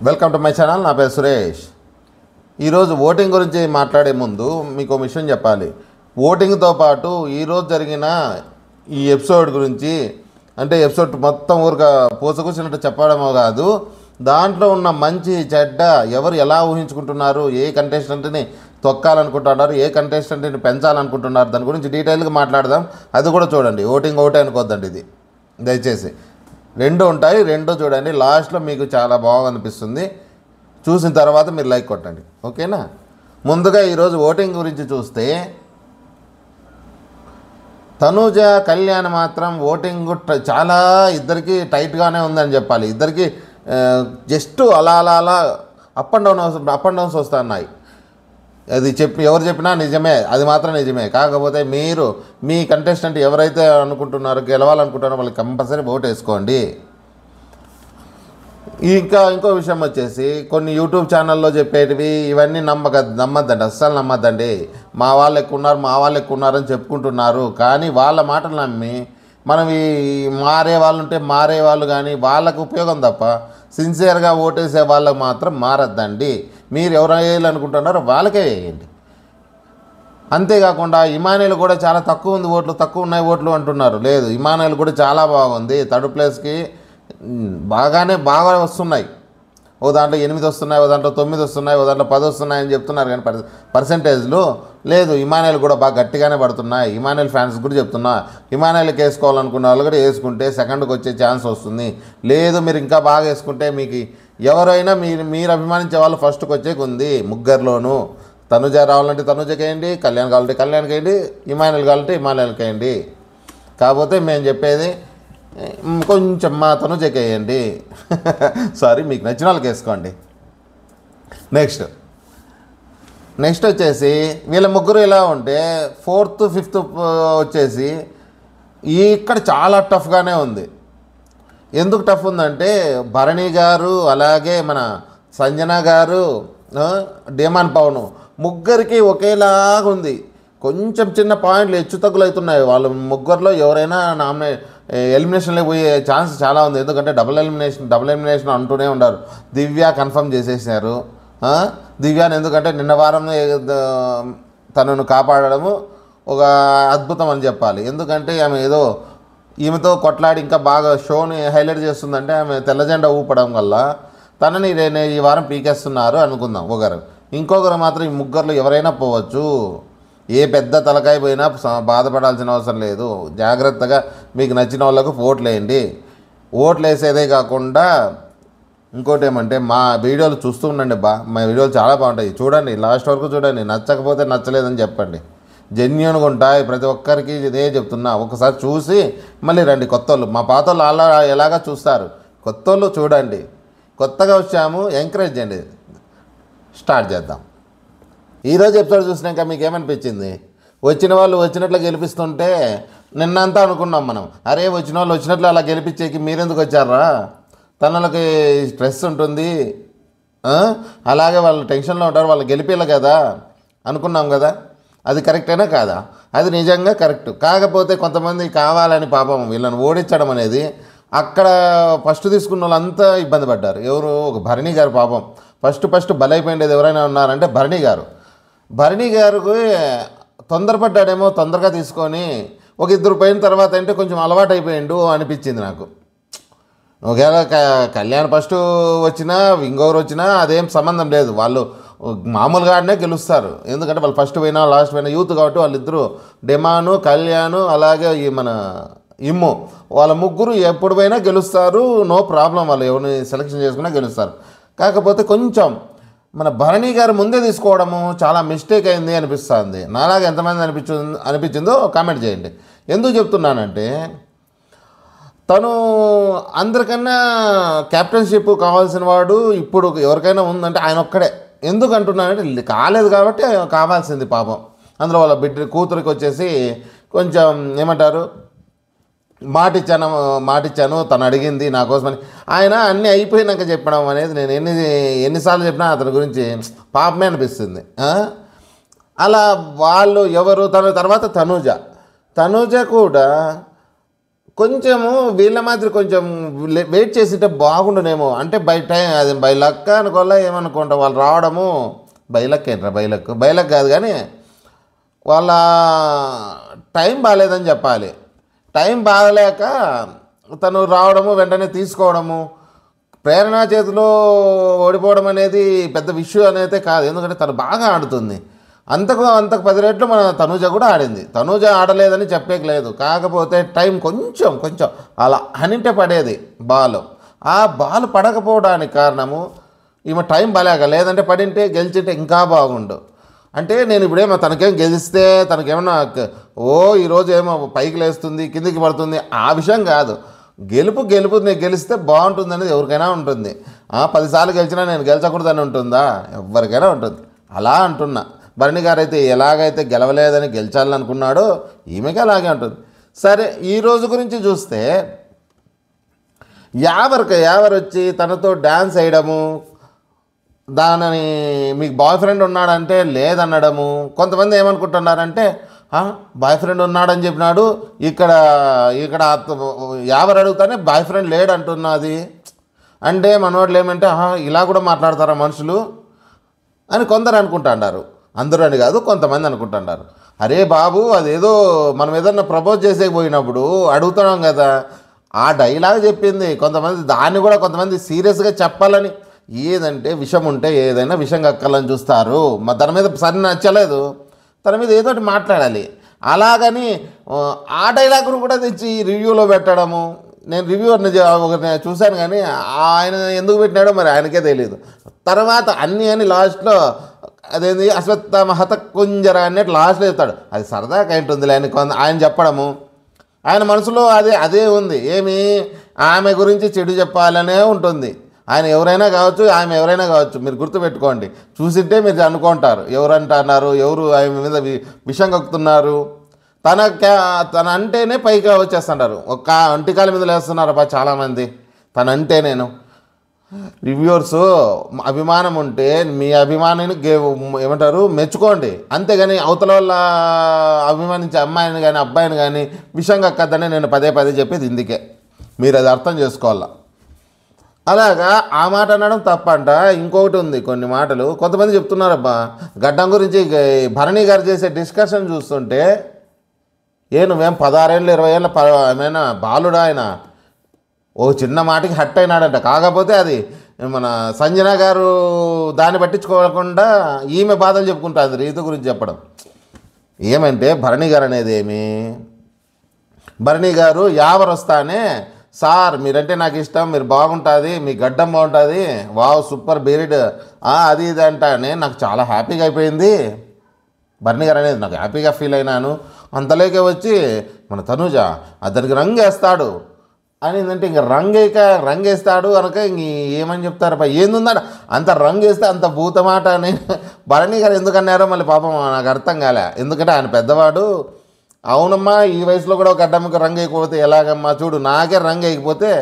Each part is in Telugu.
Welcome to my channel. నా పేరు సురేష్. ఈరోజు ఓటింగ్ గురించి మాట్లాడే ముందు మీకు విషయం చెప్పాలి. ఓటింగ్తో పాటు ఈరోజు జరిగిన ఈ ఎపిసోడ్ గురించి, అంటే ఎపిసోడ్ మొత్తం ఊరుగా పూసకూసినట్టు చెప్పడమో కాదు, దాంట్లో ఉన్న మంచి చెడ్డ, ఎవరు ఎలా ఊహించుకుంటున్నారు, ఏ కంటెస్టెంట్ని తొక్కాలనుకుంటున్నారు, ఏ కంటెస్టెంట్ని పెంచాలనుకుంటున్నారు, దాని గురించి డీటెయిల్గా మాట్లాడదాం. అది కూడా చూడండి. ఓటింగ్ ఒకటే అనుకోద్దండి, ఇది దయచేసి రెండు ఉంటాయి, రెండు చూడండి. లాస్ట్లో మీకు చాలా బాగా అనిపిస్తుంది. చూసిన తర్వాత మీరు లైక్ కొట్టండి, ఓకేనా? ముందుగా ఈరోజు ఓటింగ్ గురించి చూస్తే తనూజ కళ్యాణ్ మాత్రం ఓటింగ్ చాలా ఇద్దరికి టైట్గానే ఉందని చెప్పాలి. ఇద్దరికి జస్ట్ అలా అలా అలా అప్ అండ్ డౌన్స్ వస్తున్నాయి. అది ఎవరు చెప్పినా నిజమే, అది మాత్రం నిజమే. కాకపోతే మీరు మీ కంటెస్టెంట్ ఎవరైతే అనుకుంటున్నారో, గెలవాలనుకుంటున్నారో వాళ్ళకి కంపల్సరీ ఓటు వేసుకోండి. ఇంకో విషయం వచ్చేసి, కొన్ని యూట్యూబ్ ఛానల్లో చెప్పేటివి ఇవన్నీ నమ్మద్దండి, అస్సలు నమ్మద్దండి. మా వాళ్ళు ఎక్కువ ఉన్నారని చెప్పుకుంటున్నారు, కానీ వాళ్ళ మాటలు నమ్మి మనం ఈ మారే వాళ్ళు కానీ వాళ్ళకు ఉపయోగం తప్ప సిన్సియర్గా ఓటేసే వాళ్ళకు మాత్రం మారద్దండి. మీరు ఎవరు వేయాలనుకుంటున్నారో వాళ్ళకే వేయండి. అంతేకాకుండా ఇమానుయేల్ కూడా చాలా తక్కువ ఉన్నాయి ఓట్లు అంటున్నారు. లేదు, ఇమానుయేల్ కూడా చాలా బాగుంది. థర్డ్ ప్లేస్కి బాగా వస్తున్నాయి. ఓ దాంట్లో 8 వస్తున్నాయి, ఓ దాంట్లో 9 వస్తున్నాయి, ఓ దాంట్లో 10 వస్తున్నాయని చెప్తున్నారు. కానీ పర్సంటేజ్లు లేదు, ఇమానుయేల్ కూడా బాగా గట్టిగానే పడుతున్నాయి. ఇమానుయేల్ ఫ్యాన్స్ కూడా చెప్తున్నా, ఇమానుయేల్కి వేసుకోవాలనుకున్న వాళ్ళు కూడా వేసుకుంటే సెకండ్కి వచ్చే ఛాన్స్ వస్తుంది. లేదు, మీరు ఇంకా బాగా వేసుకుంటే మీకు ఎవరైనా మీరు అభిమానించే వాళ్ళు ఫస్ట్కి వచ్చేకి ఉంది. ముగ్గురులోనూ తనుజ రావాలంటే తనుజకి వేయండి, కళ్యాణ్ కావాలంటే కళ్యాణ్కి వేయండి, ఇమానుయేల్ కావాలంటే ఇమానుయేల్కి వేయండి. కాకపోతే మేము చెప్పేది కొంచెం మా తనుజకి వేయండి. సారీ, మీకు నచ్చిన వాళ్ళకి వేసుకోండి. నెక్స్ట్ వచ్చేసి వీళ్ళ ముగ్గురు ఎలా ఉంటే 4th 5th వచ్చేసి ఇక్కడ చాలా టఫ్గానే ఉంది. ఎందుకు టఫ్ ఉందంటే భరణి గారు, అలాగే మన సంజన గారు, డేమాన్ పవన్ ముగ్గురికి ఒకేలాగా ఉంది. కొంచెం చిన్న పాయింట్లు హెచ్చు తగ్గులు అవుతున్నాయి. వాళ్ళ ముగ్గురులో ఎవరైనా ఎలిమినేషన్లో పోయే ఛాన్స్ చాలా ఉంది. ఎందుకంటే డబుల్ ఎలిమినేషన్ అంటూనే ఉన్నారు. దివ్య కన్ఫర్మ్ చేసేసారు. దివ్యాని ఎందుకంటే నిన్న వారం తనను కాపాడడము ఒక అద్భుతం అని చెప్పాలి. ఎందుకంటే ఆమె ఈమెతో కొట్లాడి ఇంకా బాగా షోని హైలైట్ చేస్తుందంటే ఆమె తెల్ల జెండా ఊపడం వల్ల తనని ఈ వారం పీకేస్తున్నారు అనుకుందాం ఒకరు. ఇంకొకరు మాత్రం ఈ ముగ్గురులో ఎవరైనా పోవచ్చు. ఏ పెద్ద తలకాయ పోయినా బాధపడాల్సిన అవసరం లేదు. జాగ్రత్తగా మీకు నచ్చిన వాళ్ళకు ఓట్లు వేయండి. ఓట్లు వేసేదే కాకుండా ఇంకోటి ఏమంటే, మా వీడియోలు చూస్తూ ఉండండి. మా వీడియోలు చాలా బాగుంటాయి, చూడండి, లాస్ట్ వరకు చూడండి. నచ్చకపోతే నచ్చలేదని చెప్పండి. జెన్యూన్గా ఉంటాయి. ప్రతి ఒక్కరికి ఇదే చెప్తున్నా. ఒకసారి చూసి మళ్ళీ రండి. కొత్త వాళ్ళు, మా పాత వాళ్ళు అలా ఎలాగా చూస్తారు. కొత్త వాళ్ళు చూడండి. కొత్తగా వచ్చాము, ఎంకరేజ్ చేయండి. స్టార్ట్ చేద్దాం. ఈరోజు ఎపిసోడ్ చూసినాక మీకు ఏమనిపించింది? వచ్చిన వాళ్ళు వచ్చినట్లు గెలిపిస్తుంటే నిన్నంతా అనుకున్నాం మనం, అరే వచ్చిన వాళ్ళు వచ్చినట్లు అలా గెలిపించేకి మీరెందుకు వచ్చారా, తనలకి స్ట్రెస్ ఉంటుంది, అలాగే వాళ్ళు టెన్షన్లో ఉంటారు, వాళ్ళు గెలిపేయాలి కదా అనుకున్నాం కదా. అది కరెక్టేనా కాదా? అది నిజంగా కరెక్ట్. కాకపోతే కొంతమంది కావాలని పాపం వీళ్ళని ఓడించడం అనేది, అక్కడ ఫస్ట్ తీసుకున్న వాళ్ళు అంతా ఇబ్బంది పడ్డారు. ఎవరు? ఒక భరణి గారు పాపం ఫస్ట్ బలైపోయిండేది ఎవరైనా ఉన్నారంటే భరణి గారికి తొందరపడ్డాడేమో, తొందరగా తీసుకొని ఒక ఇద్దరు పోయిన తర్వాత అంటే కొంచెం అలవాటు అయిపోయిండు అనిపించింది నాకు. ఒకవేళ కళ్యాణ్ ఫస్ట్ వచ్చినా ఇంకొకరు వచ్చినా అదేం సంబంధం లేదు, వాళ్ళు మామూలుగానే గెలుస్తారు. ఎందుకంటే వాళ్ళు ఫస్ట్ పోయినా లాస్ట్ పోయినా యూత్ కాబట్టి వాళ్ళిద్దరూ డెమాను, కళ్యాణ్, అలాగే ఈ మన ఇమ్ము, వాళ్ళ ముగ్గురు ఎప్పుడు పోయినా గెలుస్తారు. నో ప్రాబ్లం, వాళ్ళు ఎవరిని సెలెక్షన్ చేసుకున్నా గెలుస్తారు. కాకపోతే కొంచెం మన భరణి గారు ముందే తీసుకోవడము చాలా మిస్టేక్ అయింది అనిపిస్తుంది. నాలాగా ఎంతమంది అనిపించిందో కామెంట్ చేయండి. ఎందుకు చెప్తున్నానంటే, తను అందరికన్నా క్యాప్టెన్షిప్ కావాల్సిన వాడు ఇప్పుడు ఎవరికైనా ఉందంటే ఆయన ఒక్కడే. ఎందుకు అంటున్నానంటే కాలేదు కాబట్టి కావాల్సింది పాపం. అందులో వాళ్ళ కూతురికి వచ్చేసి కొంచెం ఏమంటారు, మాటిచ్చాను తను అడిగింది నా కోసమని. ఆయన అన్నీ అయిపోయినాక చెప్పడం అనేది నేను ఎన్నిసార్లు చెప్పినా అతని గురించి పాపమే అనిపిస్తుంది. అలా వాళ్ళు ఎవరు, తన తర్వాత తనూజ కూడా కొంచెము వీళ్ళ మాదిరి కొంచెం వెయిట్ చేసింటే బాగుండునేమో. అంటే బై టైం అది బై లక్ అనుకోలే ఏమనుకుంటా, వాళ్ళు రావడము బై లక్ ఏంట్రా, బై లక్ కాదు కానీ వాళ్ళ టైం బాగాలేదని చెప్పాలి. టైం బాగలేక తను రావడము వెంటనే తీసుకోవడము, ప్రేరణ చేతిలో ఓడిపోవడం అనేది పెద్ద విషయం అనేది కాదు. ఎందుకంటే తను బాగా ఆడుతుంది. అంతకు 10 రెట్లు మన తనూజ కూడా ఆడింది. తనూజ ఆడలేదని చెప్పేయలేదు. కాకపోతే టైం కొంచెం అలా హనింటే పడేది బాల్. ఆ బాల్ పడకపోవడానికి కారణము ఈమె టైం బాగాలేక, లేదంటే పడింటే గెలిచింటే ఇంకా బాగుండు. అంటే నేను ఇప్పుడేమో తనకేం గెలిస్తే తనకేమన్నా ఈరోజు ఏమో పైకి లేస్తుంది కిందికి పడుతుంది ఆ విషయం కాదు. గెలుపు నేను గెలిస్తే బాగుంటుంది అనేది ఎవరికైనా ఉంటుంది. 10 సార్లు గెలిచినా నేను గెలిచకూడదని ఉంటుందా? ఎవరికైనా ఉంటుంది. అలా అంటున్నా. భరణి గారు అయితే ఎలాగైతే గెలవలేదని గెలిచాలని అనుకున్నాడో ఈమెకి అలాగే ఉంటుంది. సరే, ఈ రోజు గురించి చూస్తే యావర్ వచ్చి తనతో డ్యాన్స్ వేయడము, దానిని మీకు బాయ్ ఫ్రెండ్ ఉన్నాడంటే లేదనడము. కొంతమంది ఏమనుకుంటున్నారంటే బాయ్ ఫ్రెండ్ ఉన్నాడని చెప్పినాడు, ఇక్కడ యావర్ అడుగుతానే బాయ్ ఫ్రెండ్ లేడు అంటున్నది. అంటే మనోళ్ళు ఏమంటే ఇలా కూడా మాట్లాడతారా మనుషులు అని కొందరు అనుకుంటున్నారు. అందరూ అని కాదు, కొంతమంది అనుకుంటున్నారు. అరే బాబు, అదేదో మనం ఏదన్నా ప్రపోజ్ చేసేకపోయినప్పుడు అడుగుతున్నాం కదా, ఆ డైలాగ్ చెప్పింది. కొంతమంది సీరియస్గా చెప్పాలని, ఏదంటే విషం ఉంటే ఏదైనా విషం కక్కాలని చూస్తారు. తన మీద సరి నచ్చలేదు, తన మీద ఏదో మాట్లాడాలి. అలాగని ఆ డైలాగ్ను కూడా తెచ్చి రివ్యూలో పెట్టడము. నేను రివ్యూవర్ని చూశాను కానీ ఆయన ఎందుకు పెట్టినాడో మరి ఆయనకే తెలియదు. తర్వాత అని లాస్ట్లో అదేంది అశ్వత్థామ హతకుంజర అన్నట్టు లాస్ట్లో చెప్తాడు. అది సరదాగా ఉంటుందిలే అని ఆయన చెప్పడము. ఆయన మనసులో అదే ఉంది. ఏమి ఆమె గురించి చెడు చెప్పాలనే ఉంటుంది. ఆయన ఎవరైనా కావచ్చు, ఆమె ఎవరైనా కావచ్చు. మీరు గుర్తుపెట్టుకోండి. చూసింటే మీరు అనుకుంటారు ఎవరంటున్నారు, ఎవరు ఆమె మీద విషం కక్కుతున్నారు. తన అంటేనే పైకి వచ్చేస్తుంటారు. ఒక్క అంటికాల మీద లేస్తున్నారు చాలామంది. తనంటే నేను రివ్యూవర్స్ అభిమానం ఉంటే మీ అభిమానిని ఏమంటారు మెచ్చుకోండి. అంతేగాని అవతల వల్ల అభిమానించే అమ్మాయిని కానీ అబ్బాయిని కానీ విషం కక్కద్దని నేను పదే చెప్పేది. ఇందుకే మీరు అది అర్థం చేసుకోవాలా. అలాగా ఆ మాట అనడం తప్పంట. ఇంకొకటి ఉంది, కొన్ని మాటలు కొంతమంది చెప్తున్నారబ్బా గడ్డం గురించి. భరణి గారు చేసే డిస్కషన్ చూస్తుంటే నువ్వేం 16 ఏళ్ళు 20 ఏళ్ళ ఏమైనా బాలుడా ఆయన? ఓ చిన్న మాటకి హట్ అయినాడంట. కాకపోతే అది మన సంజన గారు దాన్ని పట్టించుకోకుండా ఈమె బాధలు చెప్పుకుంటుంది రీతు గురించి చెప్పడం. ఏమంటే భరణి గారు అనేది భరణి గారు యావర్ వస్తానే, సార్ మీరంటే నాకు ఇష్టం, మీరు బాగుంటుంది, మీ గడ్డం బాగుంటుంది, వావ్ సూపర్ బీరిడ్ అది ఇది అంటానే నాకు చాలా హ్యాపీగా అయిపోయింది. భరణి గారు అనేది నాకు హ్యాపీగా ఫీల్ అయినాను. అంతలోకే వచ్చి మన తనూజ అతనికి రంగు వేస్తాడు అని ఏంటంటే ఇంక రంగేస్తాడు కనుక ఇంక ఏమని చెప్తారు ఏందుందా అంత రంగు వేస్తే అంత భూతమాట అని భరణి గారు ఎందుకన్నారో మళ్ళీ పాపం నాకు అర్థం కాలే. ఎందుకంటే ఆయన పెద్దవాడు. అవునమ్మా, ఈ వయసులో కూడా ఒక గడ్డమ్మకి రంగు వేయకపోతే ఎలాగమ్మా? చూడు, నాకే రంగు వేయకపోతే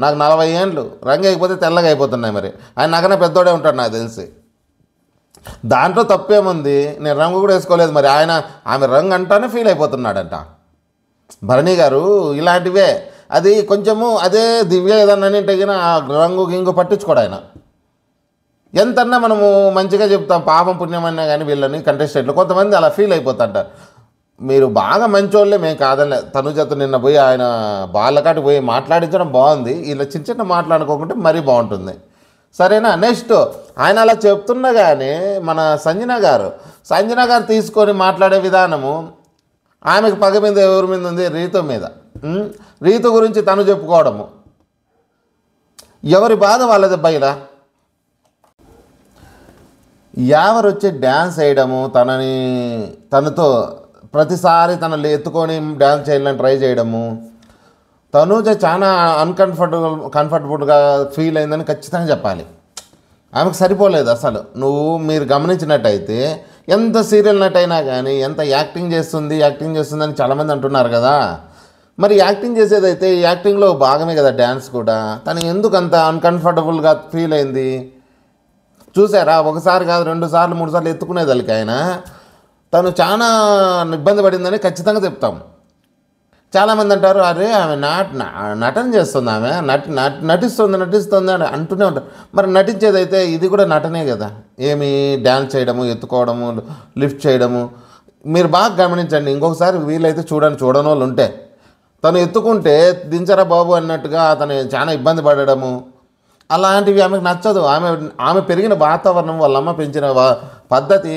నాకు 40 ఏళ్ళు, రంగు వేయకపోతే తెల్లగా అయిపోతున్నాయి. మరి ఆయన నాకన్నా పెద్దోడే ఉంటాడు నాకు తెలిసి. దాంట్లో తప్పేముంది? నేను రంగు కూడా వేసుకోలేదు. మరి ఆమె రంగు అంటానే ఫీల్ అయిపోతున్నాడంట భరణి గారు. ఇలాంటివే అది కొంచెము అదే దివ్య ఏదన్నా తగిన ఆ రంగు గింగు పట్టించుకోడు ఆయన. ఎంతన్నా మనము మంచిగా చెప్తాం, పాపం పుణ్యం అన్నా కానీ వీళ్ళని కంటెస్టెంట్లు కొంతమంది అలా ఫీల్ అయిపోతుంటారు. మీరు బాగా మంచోళ్ళే, మేము కాదలే. తనుజతో నిన్న పోయి ఆయన బాళ్ళకాటి పోయి మాట్లాడించడం బాగుంది. ఇలా చిన్న మాట్లాడుకోకుంటే మరీ బాగుంటుంది. సరేనా? నెక్స్ట్ ఆయన అలా చెప్తున్నా కానీ మన సంజన గారు తీసుకొని మాట్లాడే విధానము, ఆమెకు పగ మీద ఎవరి మీద ఉంది? రీతు మీద. రీతు గురించి తను చెప్పుకోవడము, ఎవరి బాధ వాళ్ళది బయలా. యావర్ వచ్చి డ్యాన్స్ వేయడము, తనతో ప్రతిసారి తనని ఎత్తుకొని డ్యాన్స్ చేయాలని ట్రై చేయడము, తనూజ చాలా కంఫర్టబుల్గా ఫీల్ అయిందని ఖచ్చితంగా చెప్పాలి. ఆమెకు సరిపోలేదు అసలు. మీరు గమనించినట్టయితే ఎంత సీరియల్ నట్ అయినా కానీ ఎంత యాక్టింగ్ చేస్తుందని చాలామంది అంటున్నారు కదా. మరి యాక్టింగ్ చేసేదైతే యాక్టింగ్లో భాగమే కదా డ్యాన్స్ కూడా. తను ఎందుకు అంత అన్కంఫర్టబుల్గా ఫీల్ అయింది? చూసారా, ఒకసారి కాదు 2 సార్లు 3 సార్లు ఎత్తుకునేదానికి ఆయన తను చాలా ఇబ్బంది పడిందని ఖచ్చితంగా చెప్తాం. చాలామంది అంటారు, అరే ఆమె నటన చేస్తుంది, ఆమె నటిస్తుంది అని అంటూనే ఉంటారు. మరి నటించేదైతే ఇది కూడా నటనే కదా. ఏమి డ్యాన్స్ చేయడము, ఎత్తుకోవడము, లిఫ్ట్ చేయడము. మీరు బాగా గమనించండి, ఇంకొకసారి వీలైతే చూడని వాళ్ళు ఉంటే, తను ఎత్తుకుంటే దించరా బాబు అన్నట్టుగా అతను చాలా ఇబ్బంది పడడము, అలాంటివి ఆమెకు నచ్చదు. ఆమె పెరిగిన వాతావరణం, వాళ్ళమ్మ పెంచిన పద్ధతి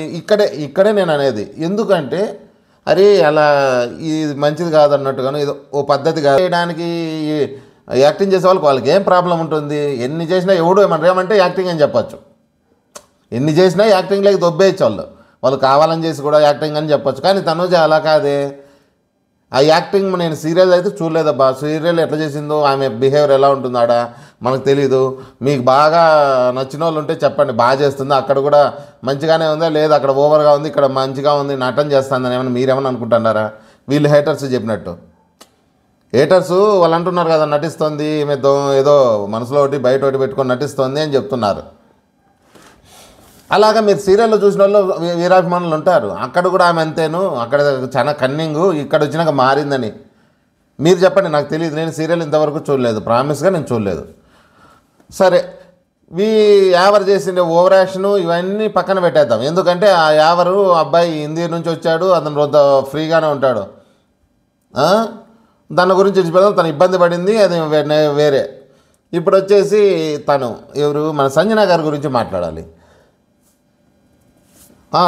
ఇక్కడే నేను అనేది. ఎందుకంటే అరే అలా ఇది మంచిది కాదన్నట్టుగాను, ఏదో ఓ పద్ధతిగా చేయడానికి యాక్టింగ్ చేసే వాళ్ళకి ఏం ప్రాబ్లం ఉంటుంది? ఎన్ని చేసినా ఎవడు ఏమంటే యాక్టింగ్ అని చెప్పచ్చు. ఎన్ని చేసినా యాక్టింగ్లోకి దొబ్బేయచ్చు వాళ్ళు కావాలని చేసి కూడా యాక్టింగ్ అని చెప్పచ్చు. కానీ తనుజ అలా కాదే. ఆ యాక్టింగ్ నేను సీరియల్ అయితే చూడలేదబ్బా. సీరియల్ ఎట్లా చేసిందో, ఆమె బిహేవియర్ ఎలా ఉంటుందో ఆడ మనకు తెలీదు. మీకు బాగా నచ్చిన వాళ్ళు ఉంటే చెప్పండి, బాగా చేస్తుంది, అక్కడ కూడా మంచిగానే ఉందా లేదా, అక్కడ ఓవర్గా ఉంది, ఇక్కడ మంచిగా ఉంది, నటన చేస్తుందని ఏమన్నా మీరేమన్నా అనుకుంటున్నారా? వీళ్ళు హేటర్స్ చెప్పినట్టు. హేటర్స్ వాళ్ళు అంటున్నారు కదా, నటిస్తుంది ఈమె, ఏదో మనసులో ఒకటి బయట ఒకటి పెట్టుకొని నటిస్తుంది అని చెప్తున్నారు. అలాగా మీరు సీరియల్లో చూసిన వాళ్ళు వీరాభిమానులు ఉంటారు. అక్కడ కూడా ఆమె అంతేను, అక్కడ చాలా కన్నింగు, ఇక్కడ వచ్చినాక మారిందని మీరు చెప్పండి. నాకు తెలియదు, నేను సీరియల్ ఇంతవరకు చూడలేదు, ప్రామిస్గా నేను చూడలేదు. సరే, యావర్ చేసిన ఓవర్ యాక్షన్ ఇవన్నీ పక్కన పెట్టేద్దాం. ఎందుకంటే ఆ యావరు అబ్బాయి హిందీ నుంచి వచ్చాడు, అతను రొద్ద ఫ్రీగానే ఉంటాడు. దాని గురించి చెప్పేద్దాం. తను ఇబ్బంది పడింది, అది వేరే. ఇప్పుడు వచ్చేసి తను ఎవరు, మన సంజన గారి గురించి మాట్లాడాలి.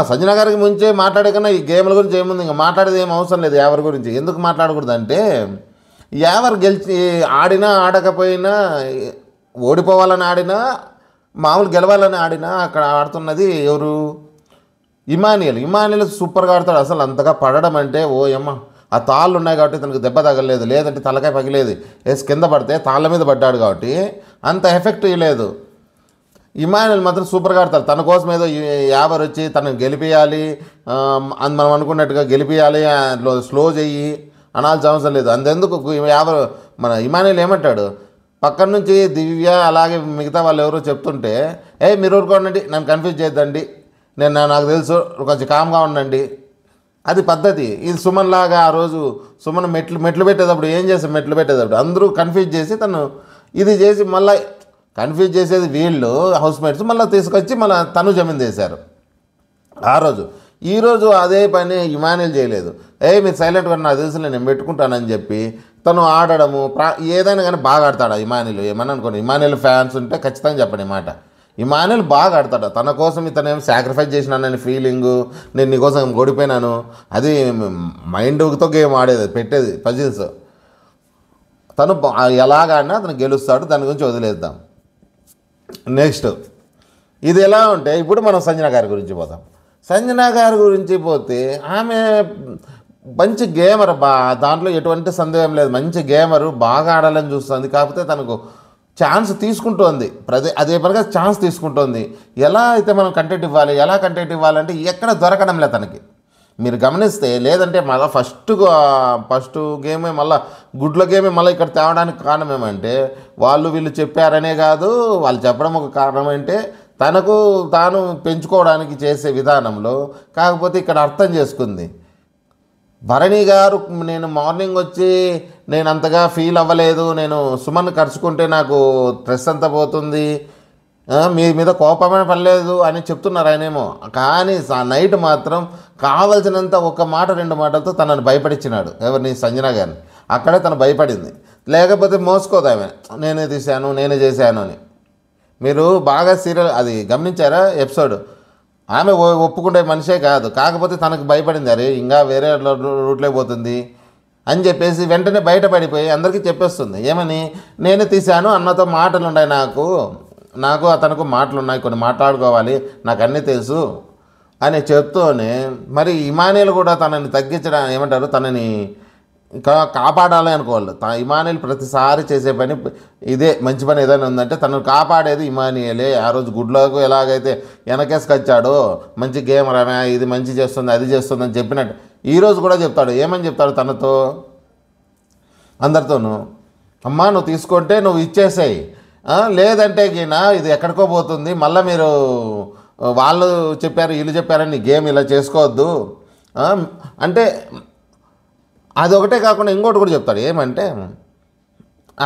సంజన గారికి ముంచే మాట్లాడే కన్నా ఈ గేమ్ల గురించి ఏముంది, ఇంకా మాట్లాడేది ఏం అవసరం లేదు. యావర్ గురించి ఎందుకు మాట్లాడకూడదు అంటే, యావర్ గెలిచి ఆడినా ఆడకపోయినా, ఓడిపోవాలని ఆడినా మామూలు గెలవాలని ఆడినా అక్కడ ఆడుతున్నది ఎవరు? ఇమానియల్ సూపర్గా ఆడతాడు. అసలు అంతగా పడడం అంటే ఓయమ్మ, ఆ తాళ్ళు ఉన్నాయి కాబట్టి తనకు దెబ్బ తగలేదు, లేదంటే తలకాయ పగిలేదు. కింద పడితే తాళ్ళ మీద పడ్డాడు కాబట్టి అంత ఎఫెక్ట్ ఇవ్వలేదు. ఇమానియల్ మాత్రం సూపర్గా ఆడతారు. తన కోసం ఏదో యావర్ వచ్చి తనను గెలిపియాలి అని మనం అనుకున్నట్టుగా గెలిపియాలి, స్లో చెయ్యి అనాల్సిన అవసరం లేదు. అంతెందుకు యావర్ మన ఇమానియల్ ఏమంటాడు, పక్కన నుంచి దివ్య అలాగే మిగతా వాళ్ళు ఎవరో చెప్తుంటే, మీరు ఊరుకోండి, నన్ను కన్ఫ్యూజ్ చేయొద్దండి, నాకు తెలుసు, కొంచెం కామ్గా ఉండండి, అది పద్ధతి. ఇది సుమన్ లాగా ఆ రోజు సుమన్ మెట్లు పెట్టేటప్పుడు ఏం చేస్తాం, మెట్లు పెట్టేటప్పుడు అందరూ కన్ఫ్యూజ్ చేసి తను ఇది చేసి మళ్ళీ కన్ఫ్యూజ్ చేసేది వీళ్ళు హౌస్మేట్స్, మళ్ళీ తీసుకొచ్చి మళ్ళీ తనుజ మీద చేశారు ఆ రోజు. ఈరోజు అదే పని ఇమానియల్ చేయలేదు. మీరు సైలెంట్గా నాకు తెలుసు, నేను పెట్టుకుంటానని చెప్పి తను ఆడడము ఏదైనా కానీ బాగా ఆడతాడు ఇమానియల్. ఏమన్నా అనుకోండి, ఇమానియల్ ఫ్యాన్స్ ఉంటే ఖచ్చితంగా చెప్పండి మాట. ఇమానియల్ బాగా ఆడతాడు. తన కోసం ఇతనేం సాక్రిఫైస్ చేసినానని ఫీలింగు, నేను నీకోసం ఓడిపోయినాను, అది మైండ్తో గేమ్ ఆడేది, పెట్టేది పజిల్స్. తను ఎలాగాడినా అతను గెలుస్తాడు, దాని గురించి వదిలేద్దాం. నెక్స్ట్ ఇది ఎలా ఉంటే ఇప్పుడు మనం సంజన గారి గురించి పోతాం. సంజన గారి గురించి పోతే ఆమె మంచి గేమర్, దాంట్లో ఎటువంటి సందేహం లేదు, మంచి గేమరు, బాగా ఆడాలని చూస్తుంది. కాకపోతే తనకు ఛాన్స్ తీసుకుంటోంది, అదే పనిగా ఛాన్స్ తీసుకుంటోంది. ఎలా అయితే మనం కంటెంట్ ఇవ్వాలంటే ఎక్కడ దొరకడం లేదు తనకి. మీరు గమనిస్తే, లేదంటే మళ్ళీ ఫస్ట్ గేమే మళ్ళీ గుడ్ల గేమే మళ్ళీ ఇక్కడ తేవడానికి కారణం ఏమంటే, వీళ్ళు చెప్పారనే కాదు, వాళ్ళు చెప్పడం ఒక కారణం అంటే తనకు తాను పెంచుకోవడానికి చేసే విధానంలో. కాకపోతే ఇక్కడ అర్థం చేసుకుంది భరణి గారు, నేను మార్నింగ్ వచ్చి నేను అంతగా ఫీల్ అవ్వలేదు, నేను సుమన్ ఖర్చుకుంటే నాకు స్ట్రెస్ అంతా పోతుంది, మీ మీద కోపమే పడలేదు అని చెప్తున్నారు ఆయనేమో. కానీ నైట్ మాత్రం కావలసినంత ఒక మాట 2 మాటలతో తనని భయపడించినాడు. ఎవరిని? సంజన గారిని. అక్కడే తను భయపడింది, లేకపోతే మోసుకోదు ఆమె, నేనే తీశాను, నేనే చేశాను అని. మీరు బాగా సీరియల్ అది గమనించారా ఎపిసోడ్? ఆమె ఒప్పుకుంటే మనిషే కాదు, కాకపోతే తనకు భయపడింది, అరే ఇంకా వేరే రూట్లో పోతుంది అని చెప్పేసి వెంటనే బయటపడిపోయి అందరికీ చెప్పేస్తుంది. ఏమని? నేనే తీశాను, అన్నతో మాటలు ఉన్నాయి, నాకు అతనికి మాటలు ఉన్నాయి, కొన్ని మాట్లాడుకోవాలి, నాకు అన్నీ తెలుసు అని చెప్తూనే మరి ఇమానియల్ కూడా తనని తగ్గించడం ఏమంటారు, తనని కాపాడాలి అనుకోవాలి. ఇమానియల్ ప్రతిసారి చేసే పని ఇదే, మంచి పని ఏదైనా ఉందంటే తనను కాపాడేది ఇమానియలే. ఆ రోజు గుడ్లోకి ఎలాగైతే వెనకేసుకొచ్చాడో, మంచి గేమర్ ఆమె, ఇది మంచి చేస్తుంది, అది చేస్తుంది అని చెప్పినట్టు ఈరోజు కూడా చెప్తాడు. ఏమని చెప్తాడు తనతో? అందరితోనూ, అమ్మా నువ్వు తీసుకుంటే నువ్వు ఇచ్చేసాయి, లేదంటే గినా ఇది ఎక్కడికో పోతుంది, మళ్ళీ మీరు వాళ్ళు చెప్పారు వీళ్ళు చెప్పారని గేమ్ ఇలా చేసుకోవద్దు అంటే అదొకటే కాకుండా ఇంకోటి కూడా చెప్తాడు. ఏమంటే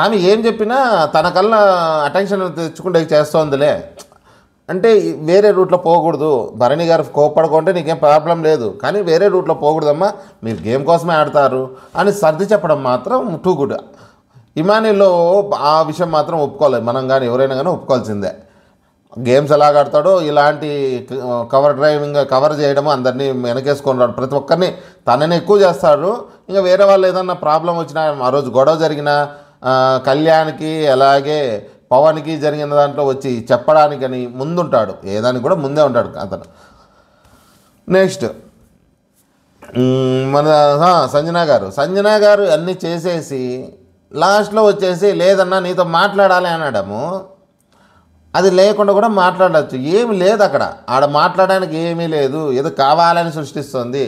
ఆమె ఏం చెప్పినా తనకల్లా అటెన్షన్ తెచ్చుకుంటే చేస్తోందిలే అంటే వేరే రూట్లో పోకూడదు. భరణి గారు కోప్పడకుంటే నీకేం ప్రాబ్లం లేదు, కానీ వేరే రూట్లో పోకూడదమ్మా, మీరు గేమ్ కోసమే ఆడతారు అని సర్ది చెప్పడం మాత్రం టూ గుడ్. ఇమానీలో ఆ విషయం మాత్రం ఒప్పుకోలేదు. మనం కానీ ఎవరైనా కానీ ఒప్పుకోవాల్సిందే. గేమ్స్ ఎలాగ ఆడతాడో ఇలాంటి కవర్ చేయడము, అందరినీ వెనకేసుకొని ప్రతి ఒక్కరిని తనని ఎక్కువ చేస్తాడు. ఇంకా వేరే వాళ్ళు ఏదన్నా ప్రాబ్లం వచ్చినా, ఆ రోజు గొడవ జరిగిన కళ్యాణ్కి అలాగే పవన్కి జరిగిన దాంట్లో వచ్చి చెప్పడానికని ముందుంటాడు. ఏదానికి కూడా ముందే ఉంటాడు అతను. నెక్స్ట్ మన సంజన గారు అన్నీ చేసేసి లాస్ట్లో వచ్చేసి లేదన్నా నీతో మాట్లాడాలి అనడము. అది లేకుండా కూడా మాట్లాడచ్చు, ఏమి లేదు అక్కడ. ఆడ మాట్లాడడానికి ఏమీ లేదు, ఏదో కావాలని సృష్టిస్తుంది.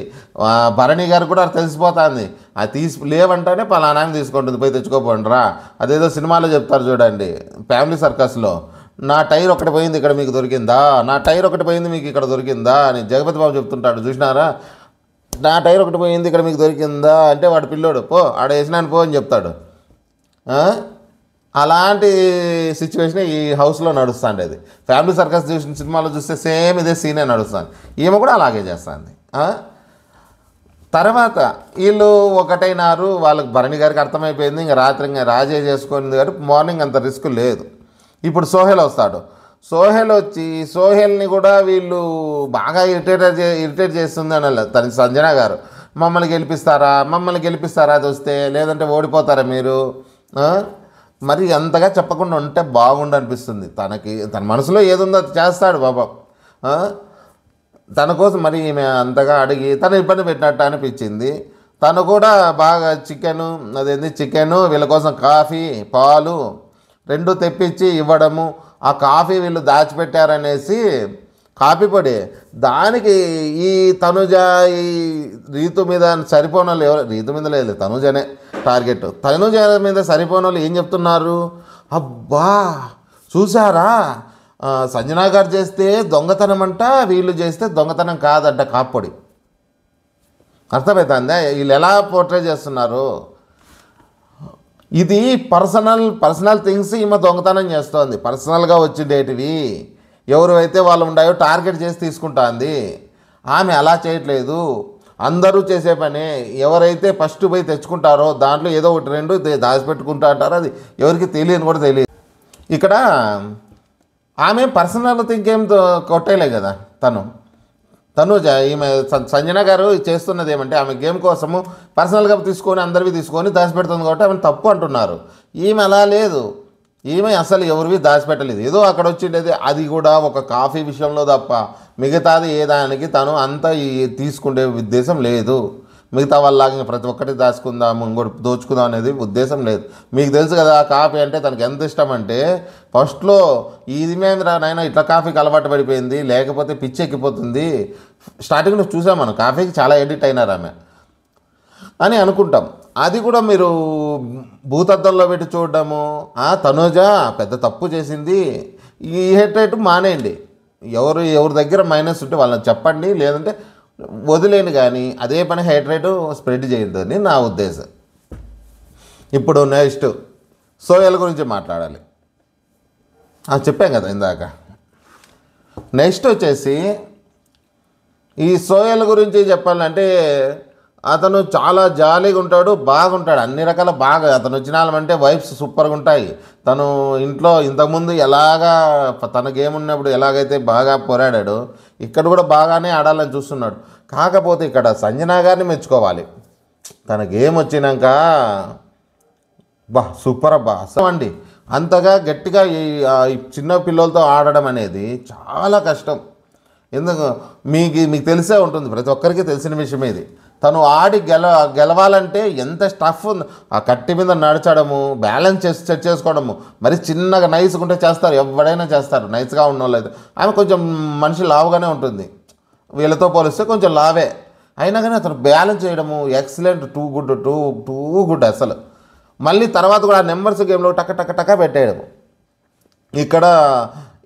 భరణి గారు కూడా తెలిసిపోతుంది. అది లేవంటేనే పలానాన్ని తీసుకుంటుంది, పోయి తెచ్చుకోపోండిరా. అదేదో సినిమాలో చెప్తారు చూడండి, ఫ్యామిలీ సర్కస్లో, నా టైర్ ఒకటి పోయింది ఇక్కడ మీకు దొరికిందా, నా టైర్ ఒకటి పోయింది మీకు ఇక్కడ దొరికిందా అని జగపతి బాబు చెప్తుంటాడు చూసినారా. నా టైర్ ఒకటి పోయింది ఇక్కడ మీకు దొరికిందా అంటే వాడు పిల్లోడు పో ఆడ వేసినాను పో అని చెప్తాడు. అలాంటి సిచ్యువేషన్ ఈ హౌస్లో నడుస్తుంది. అది ఫ్యామిలీ సర్కస్ చూసిన సినిమాలో చూస్తే సేమ్ ఇదే సీనే నడుస్తుంది. ఈమె కూడా అలాగే చేస్తుంది. తర్వాత వీళ్ళు ఒకటైనారు, వాళ్ళకి భరణి గారికి అర్థమైపోయింది. ఇంకా రాత్రి ఇంకా రాజే చేసుకుంది కాబట్టి మార్నింగ్ అంత రిస్క్ లేదు. ఇప్పుడు సోహెల్ వస్తాడు. సోహెల్ వచ్చి సోహెల్ని కూడా వీళ్ళు బాగా ఇరిటేట్ చేస్తుంది అని తన సంజన గారు. మమ్మల్ని గెలిపిస్తారా అది వస్తే, లేదంటే ఓడిపోతారా మీరు, మరి అంతగా చెప్పకుండా ఉంటే బాగుండు అనిపిస్తుంది. తన మనసులో ఏదుందో అది చేస్తాడు బాబా. తన కోసం మరి ఈమె అంతగా అడిగి తను ఇబ్బంది పెట్టినట్టు అనిపించింది. తను కూడా బాగా చికెను వీళ్ళ కోసం కాఫీ పాలు రెండు తెప్పించి ఇవ్వడము. ఆ కాఫీ వీళ్ళు దాచిపెట్టారనేసి కాఫీ పొడి, దానికి ఈ తనుజ ఈ రీతు మీద సరిపోని వాళ్ళు ఎవరు, రీతు మీద లేదు తనుజనే టార్గెట్. తనుజ మీద సరిపోని వాళ్ళు ఏం చెప్తున్నారు, అబ్బా చూసారా సంజన గారు చేస్తే దొంగతనం అంట, వీళ్ళు చేస్తే దొంగతనం కాదంట కాప్పొడి. అర్థమవుతుందా వీళ్ళు ఎలా పోర్ట్రే చేస్తున్నారు. ఇది పర్సనల్ థింగ్స్ ఈమె దొంగతనం చేస్తోంది. పర్సనల్గా వచ్చిండేటివి ఎవరైతే వాళ్ళు ఉన్నాయో టార్గెట్ చేసి తీసుకుంటుంది. ఆమె అలా చేయట్లేదు, అందరూ చేసే పని. ఎవరైతే ఫస్ట్ పోయి తెచ్చుకుంటారో దాంట్లో ఏదో ఒకటి రెండు దాచిపెట్టుకుంటా అంటారో అది ఎవరికి తెలియని కూడా తెలియదు. ఇక్కడ ఆమె పర్సనల్ థింక్ ఏం కొట్టేలే కదా. తనుజ ఈమె సంజన గారు చేస్తున్నది ఏమంటే ఆమె గేమ్ కోసము పర్సనల్గా తీసుకొని అందరివి తీసుకొని దాచిపెడుతుంది కాబట్టి ఆమె తప్పు అంటున్నారు. ఈమె అలా లేదు, ఈమె అసలు ఎవరివి దాచిపెట్టలేదు. ఏదో అక్కడ వచ్చిండేది, అది కూడా ఒక కాఫీ విషయంలో తప్ప మిగతాది ఏ దానికి తను అంత తీసుకునే ఉద్దేశం లేదు. మిగతా వాళ్ళలాగా ప్రతి ఒక్కటి దాచుకుందాము ఇంకోటి దోచుకుందాం అనేది ఉద్దేశం లేదు. మీకు తెలుసు కదా కాఫీ అంటే తనకు ఎంత ఇష్టం అంటే, ఫస్ట్లో ఇది మేంద్రా నాయన ఇట్లా కాఫీకి అలవాటు పడిపోయింది, లేకపోతే పిచ్చి ఎక్కిపోతుంది. స్టార్టింగ్లో చూసాం మనం, కాఫీకి చాలా ఎడిట్ అయినారు ఆమె అని అనుకుంటాం. అది కూడా మీరు భూతద్దంలో పెట్టి చూడడము, తనుజ పెద్ద తప్పు చేసింది, ఈ హెట్ మానేయండి. ఎవరి దగ్గర మైనస్ ఉంటే వాళ్ళని చెప్పండి, లేదంటే వదిలేను. కానీ అదే పని హైడ్రేట్ స్ప్రెడ్ చేయొద్దని నా ఉద్దేశం. ఇప్పుడు నెక్స్ట్ సోయల్ గురించి మాట్లాడాలి. చెప్పాం కదా ఇందాక. నెక్స్ట్ వచ్చేసి ఈ సోయల్ గురించి చెప్పాలంటే అతను చాలా జాలీగా ఉంటాడు, బాగుంటాడు, అన్ని రకాల బాగా. అతను వచ్చినాలంటే వైబ్స్ సూపర్గా ఉంటాయి. తను ఇంట్లో ఇంతకుముందు ఎలాగా తన గేమ్ ఉన్నప్పుడు ఎలాగైతే బాగా పోరాడాడో ఇక్కడ కూడా బాగానే ఆడాలని చూస్తున్నాడు. కాకపోతే ఇక్కడ సంజన గారిని మెచ్చుకోవాలి. తన గేమ్ వచ్చినాక సూపర్ అండి. అంతగా గట్టిగా ఈ చిన్న పిల్లలతో ఆడడం అనేది చాలా కష్టం. ఎందుకు మీకు తెలిసే ఉంటుంది, ప్రతి ఒక్కరికి తెలిసిన విషయం ఇది. తను ఆడి గెలవాలంటే ఎంత స్టఫ్ ఉంది. ఆ కట్టి మీద నడచడము, బ్యాలెన్స్ సెట్ చేసుకోవడము, మరి చిన్నగా నైస్గా ఉంటే చేస్తారు, ఎవడైనా చేస్తారు నైస్గా ఉన్న వాళ్ళు అయితే. ఆమె కొంచెం మనిషి లావుగానే ఉంటుంది, వీళ్ళతో పోలిస్తే కొంచెం లావే అయినా కానీ అతను బ్యాలెన్స్ చేయడము ఎక్సలెంట్, టూ గుడ్ అసలు. మళ్ళీ తర్వాత కూడా ఆ నెంబర్స్ గేమ్లో టక్క పెట్టేయడము.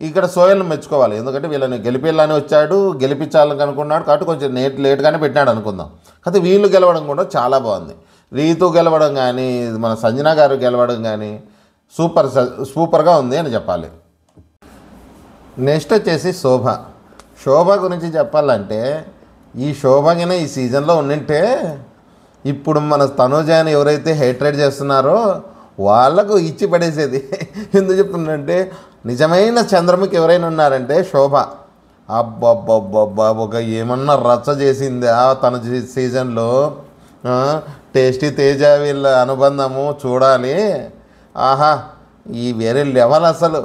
ఇక్కడ సోయల్ని మెచ్చుకోవాలి. ఎందుకంటే వీళ్ళని గెలిపేయాలని వచ్చాడు, గెలిపించాలని అనుకున్నాడు కాబట్టి కొంచెం లేట్గానే పెట్టినాడు అనుకుందాం. అయితే వీళ్ళు గెలవడం కూడా చాలా బాగుంది. రీతు గెలవడం కానీ మన సంజన గారు గెలవడం కానీ సూపర్గా ఉంది అని చెప్పాలి. నెక్స్ట్ వచ్చేసి శోభ గురించి చెప్పాలంటే ఈ శోభగానే ఈ సీజన్లో ఉండింటే ఇప్పుడు మన తనూజాని ఎవరైతే హేట్రేట్ చేస్తున్నారో వాళ్ళకు ఇచ్చి పడేసేది. ఎందుకు చెప్తుందంటే నిజమైన చంద్రముఖి ఎవరైనా ఉన్నారంటే శోభ. అబ్బబ్బబ్బబ్బా ఒక ఏమన్నా రచ్చ చేసిందా తన సీజన్లో. టేస్టీ తేజ వీళ్ళ అనుబంధము చూడాలి. ఆహా ఈ వేరే లెవెల్ అసలు.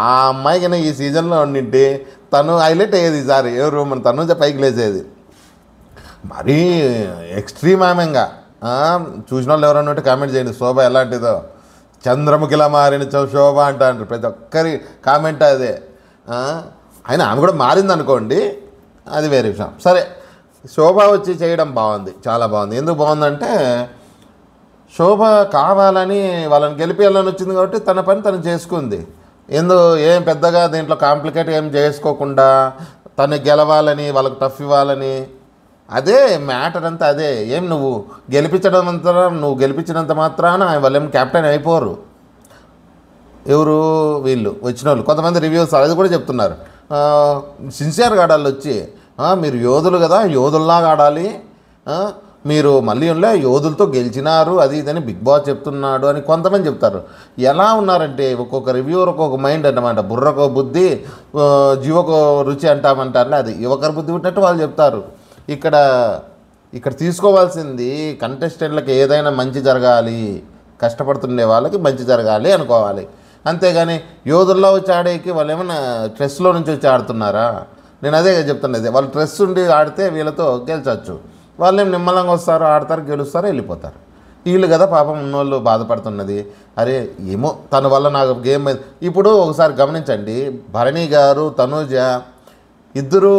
ఆ అమ్మాయికి ఈ సీజన్లో ఉండింటే తను హైలైట్ అయ్యేది ఈసారి. ఎవరు మన తను పైకి లేచేది. మరీ ఎక్స్ట్రీమ్ ఆమెంగా. చూసిన వాళ్ళు ఎవరన్నా ఉంటే కామెంట్ చేయండి శోభ ఎలాంటిదో. చంద్రముఖిలా మారిన శోభ అంటారు ప్రతి ఒక్కరి కామెంట్ అదే. అయినా ఆమె కూడా మారింది అనుకోండి, అది వేరే విషయం. సరే శోభ వచ్చి చేయడం బాగుంది, చాలా బాగుంది. ఎందుకు బాగుందంటే శోభ కావాలని వాళ్ళని గెలిపేయాలని వచ్చింది కాబట్టి తన పని తను చేసుకుంది. ఏం పెద్దగా దీంట్లో కాంప్లికేట్ ఏం చేసుకోకుండా తను గెలవాలని వాళ్ళకి టఫ్ ఇవ్వాలని, అదే మ్యాటర్ అంతా అదే. ఏం నువ్వు గెలిపించినంత మాత్రాన వాళ్ళేం క్యాప్టెన్ అయిపోరు. ఎవరు వీళ్ళు వచ్చిన వాళ్ళు కొంతమంది రివ్యూస్ అది కూడా చెప్తున్నారు. సిన్సియర్గా ఆడాలి వచ్చి, మీరు యోధులు కదా, యోధుల్లాగా ఆడాలి, మీరు మళ్ళీ యోధులతో గెలిచినారు అది ఇదని బిగ్ బాస్ చెప్తున్నాడు అని కొంతమంది చెప్తారు. ఎలా ఉన్నారంటే ఒక్కొక్క రివ్యూవర్ ఒక్కొక్క మైండ్ అన్నమాట. బుర్రకు బుద్ధి జీవకు రుచి అంటామంటారు. అది యువకరి బుద్ధి ఉన్నట్టు వాళ్ళు చెప్తారు. ఇక్కడ తీసుకోవాల్సింది కంటెస్టెంట్లకు ఏదైనా మంచి జరగాలి, కష్టపడుతుండే వాళ్ళకి మంచి జరగాలి అనుకోవాలి. అంతేగాని యోధుల్లో వచ్చి ఆడేకి వాళ్ళు ఏమైనా స్ట్రెస్లో నుంచి వచ్చి ఆడుతున్నారా? నేను అదే చెప్తున్నది. వాళ్ళు స్ట్రెస్ ఉండి ఆడితే వీళ్ళతో గెలిచవచ్చు. వాళ్ళు ఏం నిమ్మలంగా వస్తారు, ఆడతారు, గెలుస్తారు, వెళ్ళిపోతారు. వీళ్ళు కదా పాపం ఉన్నోళ్ళు బాధపడుతున్నది. అరే ఏమో తన వల్ల నాకు గేమ్. ఇప్పుడు ఒకసారి గమనించండి, భరణి గారు తనూజ ఇద్దరు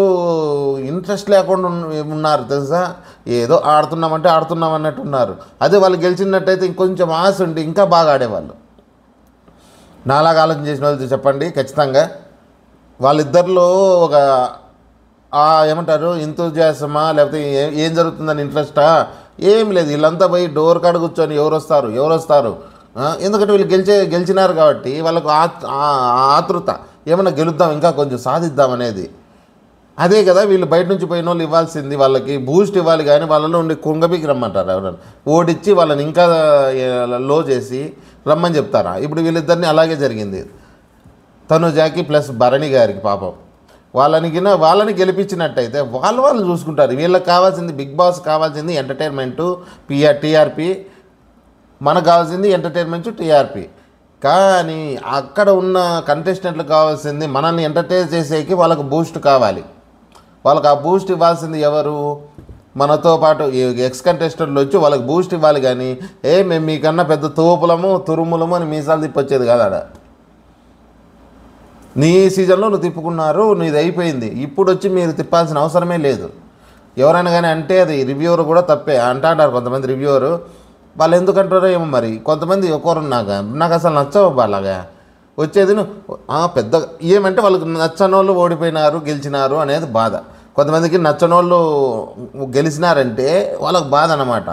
ఇంట్రెస్ట్ లేకుండా ఉన్నారు తెలుసా. ఏదో ఆడుతున్నామంటే ఆడుతున్నాం అన్నట్టు ఉన్నారు. అదే వాళ్ళు గెలిచినట్టయితే ఇంకొంచెం ఆశ ఉండి ఇంకా బాగా ఆడేవాళ్ళు. నాలాగా ఆలోచన చేసిన వాళ్ళు చెప్పండి ఖచ్చితంగా. వాళ్ళిద్దరిలో ఒక ఏమంటారు ఎంతూజియాజమా లేకపోతే ఏం జరుగుతుందని ఇంట్రెస్టా ఏం లేదు. వీళ్ళంతా పోయి డోర్ కాడ కూర్చొని ఎవరు వస్తారు. ఎందుకంటే వీళ్ళు గెలిచినారు కాబట్టి వాళ్ళకు ఆతృత ఏమన్నా గెలుద్దాం, ఇంకా కొంచెం సాధిద్దాం అనేది. అదే కదా వీళ్ళు బయట నుంచి పోయిన వాళ్ళు ఇవ్వాల్సింది, వాళ్ళకి బూస్ట్ ఇవ్వాలి. కానీ వాళ్ళలో ఉండి కుంగబీకి రమ్మంటారు ఎవరన్నా, ఓడిచ్చి వాళ్ళని ఇంకా లో చేసి రమ్మని చెప్తారా? ఇప్పుడు వీళ్ళిద్దరిని అలాగే జరిగింది. తనుజాకి ప్లస్ భరణి గారికి పాపం వాళ్ళని గెలిపించినట్టయితే వాళ్ళు చూసుకుంటారు. వీళ్ళకి కావాల్సింది బిగ్ బాస్ కావాల్సింది ఎంటర్టైన్మెంటు, టీఆర్పీ. మనకు కావాల్సింది ఎంటర్టైన్మెంట్, టీఆర్పీ. కానీ అక్కడ ఉన్న కంటెస్టెంట్లకు కావాల్సింది మనల్ని ఎంటర్టైన్ చేసేకి వాళ్ళకు బూస్ట్ కావాలి. వాళ్ళకి ఆ బూస్ట్ ఇవ్వాల్సింది ఎవరు? మనతో పాటు ఎక్స్ కంటెస్టెంట్లు వచ్చి వాళ్ళకి బూస్ట్ ఇవ్వాలి. కానీ మేము మీకన్నా పెద్ద తోపులము తురుములము అని మీసాలు తిప్పొచ్చేది కాదు. ఆడ నీ సీజన్లో నువ్వు తిప్పుకున్నారు, నీది అయిపోయింది. ఇప్పుడు వచ్చి మీరు తిప్పాల్సిన అవసరమే లేదు. ఎవరైనా కానీ అంటే అది రివ్యూవర్ కూడా తప్పే అంటారు కొంతమంది రివ్యూవరు. వాళ్ళు ఎందుకంటారో ఏమో మరి. కొంతమంది ఒకరు నాకు అసలు నచ్చవు అలాగా వచ్చేది. పెద్ద ఏమంటే వాళ్ళకి నచ్చనోళ్ళు ఓడిపోయినారు, గెలిచినారు అనేది బాధ. కొంతమందికి నచ్చనోళ్ళు గెలిచినారంటే వాళ్ళకి బాధ అన్నమాట.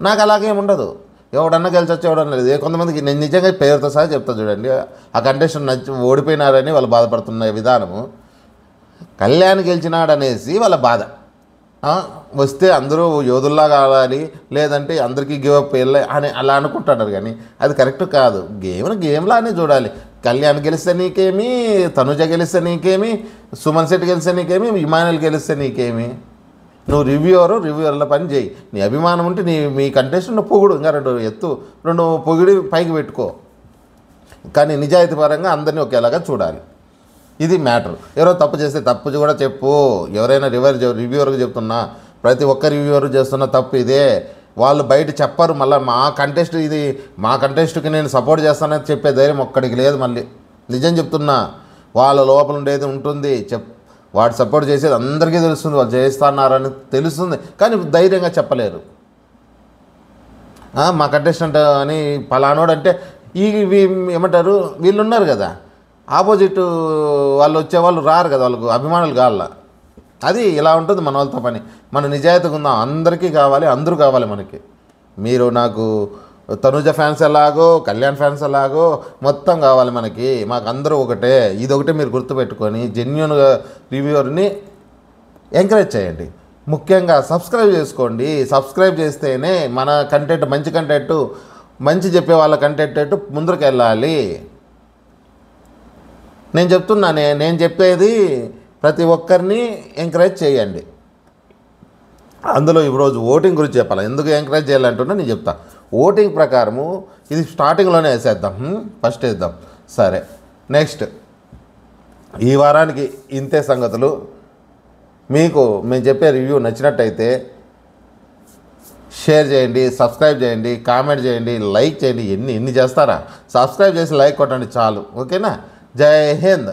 నాకు అలాగేముండదు. ఎవడన్నా గెలిచొచ్చు, ఎవడన్నా లేదు. కొంతమందికి నేను నిజంగా పేరుతో సహా చెప్తా చూడండి, ఆ కంటెస్టెంట్ ఓడిపోయినారని వాళ్ళు బాధపడుతున్న విధానము. కళ్యాణ్ గెలిచినాడనేసి వాళ్ళ బాధ. వస్తే అందరూ యోధుల్లాగా ఆడాలి, లేదంటే అందరికీ గివ్ అప్ అని అలా అనుకుంటున్నారు. కానీ అది కరెక్ట్ కాదు. గేమ్లానే చూడాలి. కళ్యాణ్ గెలిస్తే నీకేమి, తనుజ గెలిస్తే నీకేమి, సుమన్ శెట్టి గెలిస్తే నీకేమి, ఇమానుయల్ గెలిస్తే నీకేమి. నువ్వు రివ్యూవర్ల పని చేయి. నీ అభిమానం ఉంటే మీ కంటెస్టెంట్ పొగుడు, ఇంకా రెండు పొగిడి పైకి పెట్టుకో. కానీ నిజాయితీ పరంగా అందరినీ ఒకేలాగా చూడాలి. ఇది మ్యాటర్. ఎవరో తప్పు చేస్తే తప్పు కూడా చెప్పు. ఎవరైనా రివ్యూవర్కి చెప్తున్నా, ప్రతి ఒక్క రివ్యూవర్ చేస్తున్న తప్పు ఇదే. వాళ్ళు బయట చెప్పరు. మళ్ళీ మా కంటెస్ట్కి నేను సపోర్ట్ చేస్తానని చెప్పే ధైర్యం ఒక్కడికి లేదు. మళ్ళీ నిజం చెప్తున్నా, వాళ్ళ లోపల ఉండేది ఉంటుంది. వాడు సపోర్ట్ చేసేది అందరికీ తెలుస్తుంది, వాళ్ళు చేస్తున్నారని తెలుస్తుంది. కానీ ధైర్యంగా చెప్పలేరు. మా కంటెస్టెంట్ అని పలానోడు అంటే ఏమంటారు, వీళ్ళు ఉన్నారు కదా ఆపోజిట్ వాళ్ళు వచ్చేవాళ్ళు రారు కదా, వాళ్ళకు అభిమానులు కావాల. అది ఇలా ఉంటుంది మన వాళ్ళతో పని. మన నిజాయితీగా ఉందాం. అందరికీ కావాలి, అందరూ కావాలి మనకి. మీరు నాకు తనుజ ఫ్యాన్స్ ఎలాగో, కళ్యాణ్ ఫ్యాన్స్ ఎలాగో మొత్తం కావాలి మనకి. మాకు అందరూ ఒకటే. ఇదొకటే మీరు గుర్తుపెట్టుకొని జెన్యూన్గా రివ్యూవర్ని ఎంకరేజ్ చేయండి. ముఖ్యంగా సబ్స్క్రైబ్ చేసుకోండి. సబ్స్క్రైబ్ చేస్తేనే మన కంటెంట్, మంచి కంటెంట్, మంచి చెప్పే వాళ్ళ కంటెంట్ ముందరికి వెళ్ళాలి. నేను చెప్తున్నానే, నేను చెప్పేది ప్రతి ఒక్కరిని ఎంకరేజ్ చేయండి. అందులో ఈరోజు ఓటింగ్ గురించి చెప్పాలి. ఎందుకు ఎంకరేజ్ చేయాలంటున్నా నేను చెప్తా. ఓటింగ్ ప్రకారము ఇది స్టార్టింగ్లోనే వేసేద్దాం, ఫస్ట్ వేద్దాం. సరే, నెక్స్ట్ ఈ వారానికి ఇంతే సంగతులు. మీకు మేము చెప్పే రివ్యూ నచ్చినట్టయితే షేర్ చేయండి, సబ్స్క్రైబ్ చేయండి, కామెంట్ చేయండి, లైక్ చేయండి. ఎన్ని చేస్తారా? సబ్స్క్రైబ్ చేసి లైక్ కొట్టండి చాలు. ఓకేనా? జై హింద్.